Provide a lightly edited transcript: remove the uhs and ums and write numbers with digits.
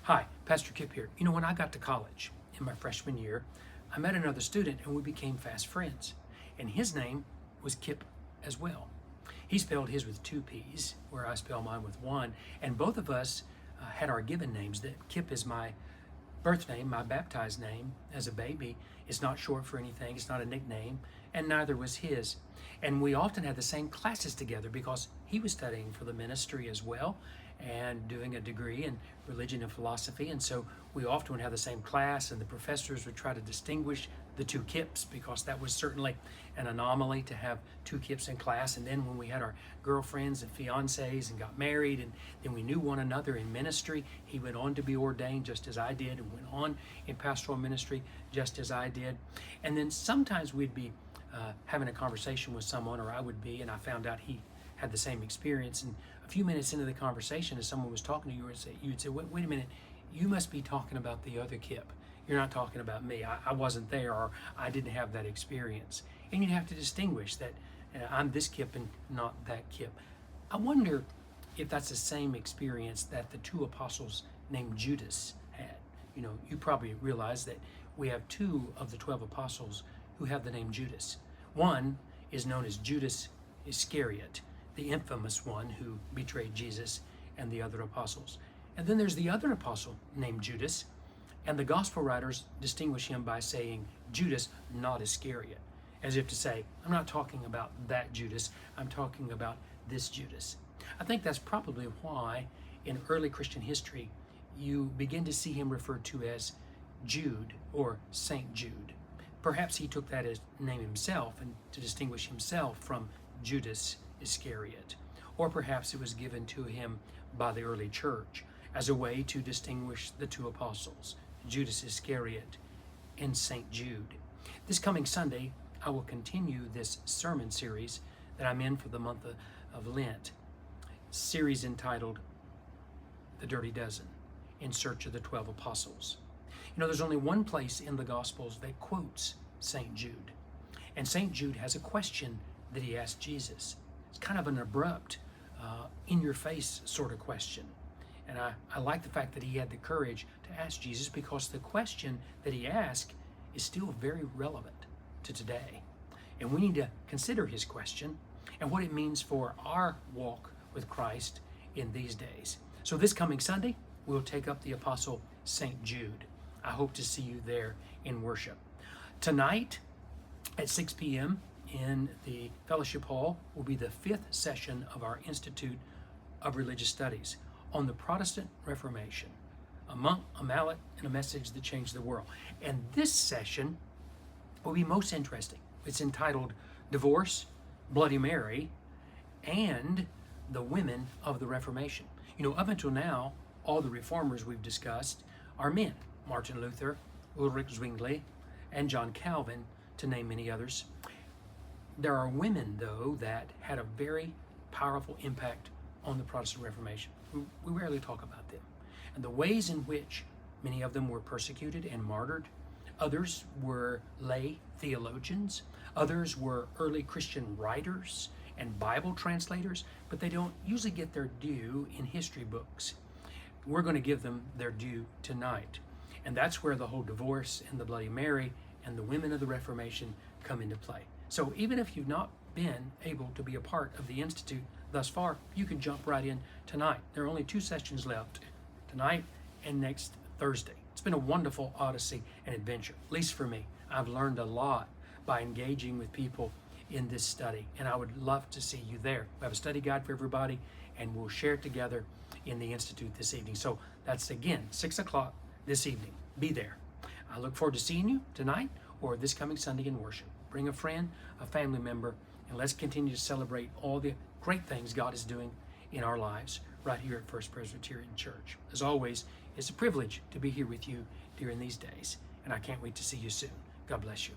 Hi, Pastor Kip here. When I got to college in my freshman year, I met another student and we became fast friends. And his name was Kip as well. He spelled his with two P's, where I spell mine with one. And both of us had our given names. That Kip is my birth name, my baptized name as a baby. It's not short for anything, it's not a nickname, and neither was his. And we often had the same classes together because he was studying for the ministry as well and doing a degree in religion and philosophy. And so we often would have the same class, and the professors would try to distinguish the two Kips because that was certainly an anomaly to have two Kips in class. And then when we had our girlfriends and fiancés and got married, and then we knew one another in ministry, he went on to be ordained just as I did and went on in pastoral ministry just as I did. And then sometimes we'd be having a conversation with someone, or I would be, and I found out he had the same experience. And a few minutes into the conversation, as someone was talking to you, you'd say, wait a minute, you must be talking about the other Kip. You're not talking about me. I wasn't there, or I didn't have that experience. And you'd have to distinguish that I'm this Kip and not that Kip. I wonder if that's the same experience that the two apostles named Judas had. You probably realize that we have two of the 12 apostles who have the name Judas. One is known as Judas Iscariot, the infamous one who betrayed Jesus and the other apostles. And then there's the other apostle named Judas, and the gospel writers distinguish him by saying Judas, not Iscariot, as if to say, I'm not talking about that Judas, I'm talking about this Judas. I think that's probably why in early Christian history you begin to see him referred to as Jude or Saint Jude. Perhaps he took that as name himself and to distinguish himself from Judas Iscariot. Or perhaps it was given to him by the early church as a way to distinguish the two apostles, Judas Iscariot and Saint Jude. This coming Sunday, I will continue this sermon series that I'm in for the month of Lent, series entitled The Dirty Dozen, in search of the 12 apostles. There's only one place in the Gospels that quotes St. Jude. And St. Jude has a question that he asked Jesus. It's kind of an abrupt, in-your-face sort of question. And I like the fact that he had the courage to ask Jesus, because the question that he asked is still very relevant to today. And we need to consider his question and what it means for our walk with Christ in these days. So this coming Sunday, we'll take up the Apostle St. Jude. I hope to see you there in worship. Tonight at 6 p.m. in the Fellowship Hall will be the 5th session of our Institute of Religious Studies on the Protestant Reformation, a monk, a mallet, and a message that changed the world. And this session will be most interesting. It's entitled Divorce, Bloody Mary, and the Women of the Reformation. Up until now, all the reformers we've discussed are men. Martin Luther, Ulrich Zwingli, and John Calvin, to name many others. There are women, though, that had a very powerful impact on the Protestant Reformation. We rarely talk about them. And the ways in which many of them were persecuted and martyred. Others were lay theologians. Others were early Christian writers and Bible translators, but they don't usually get their due in history books. We're going to give them their due tonight. And that's where the whole divorce and the Bloody Mary and the women of the Reformation come into play. So even if you've not been able to be a part of the Institute thus far, you can jump right in tonight. There are only 2 sessions left, tonight and next Thursday. It's been a wonderful odyssey and adventure, at least for me. I've learned a lot by engaging with people in this study, and I would love to see you there. We have a study guide for everybody, and we'll share it together in the Institute this evening. So that's again 6 o'clock this evening. Be there. I look forward to seeing you tonight or this coming Sunday in worship. Bring a friend, a family member, and let's continue to celebrate all the great things God is doing in our lives right here at First Presbyterian Church. As always, it's a privilege to be here with you during these days, and I can't wait to see you soon. God bless you.